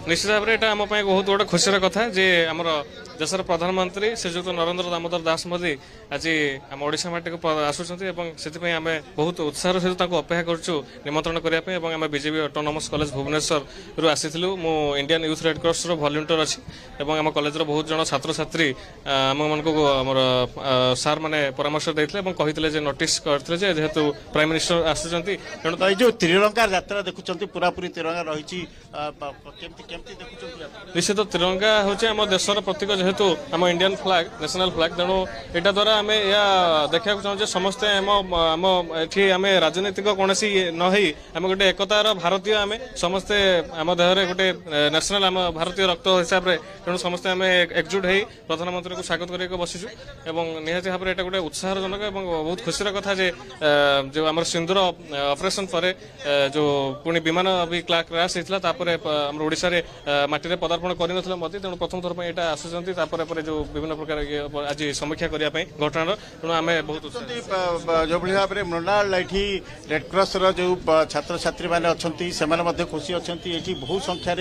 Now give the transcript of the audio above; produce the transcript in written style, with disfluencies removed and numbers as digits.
निश्चित भाव में यहाँ आम बहुत गोटे खुशी कथा जे आम देशर प्रधानमंत्री श्रीजुक्त नरेंद्र दामोदर दास मोदी आज आम ओडिशा माटी को आसुँच आम बहुत उत्साह सहित अपेक्षा करुँ निमंत्रण करने आम बीजेपी ऑटोनोमस कॉलेज भुवनेश्वर रु आसीलु मु इंडियन यूथ रेड क्रॉस रो वॉलंटियर अच्छी आम कॉलेज रो बहुत जन छात्र छात्री आम मन को सार माने परामर्श देते कहते नोटिस करते जेहेतु प्राइम मिनिस्टर आसुँच तेणु जो त्रिरंगा यात्रा देखुं पूरापूरी तिरंगा रही निश्चित तिरंगा हूँ आम देशर प्रतीक जेहेतु आम इंडियन फ्लैग नेशनल फ्लैग तेणु यहाँ द्वारा आम या देखा चाहूँ समस्ते आम ये आम राजनीतिक कौन न आम गोटे एकतार भारतीय आम समस्ते आम देहरे गोटे नेशनल आम भारतीय रक्त हिसाब से तेणु समस्ते आम एकजुट हो प्रधानमंत्री को स्वागत करके बसीचु निहाती भाव में यहाँ गोटे उत्साहजनक और बहुत खुशी कथा जो आम सिंधुर ऑपरेशन पर जो पुणी विमान भी क्रैश होता आम ओडिशा रे माटी पदार्पण कर तेणु प्रथम थर यहाँ आसुँच जो विभिन्न प्रकार आज समीक्षा करने घटना तेणु आम बहुत जो भाव में मृणाल ये रेड क्रॉस जो छात्र छात्री मैंने अच्छा से खुशी अच्छा बहुत संख्यार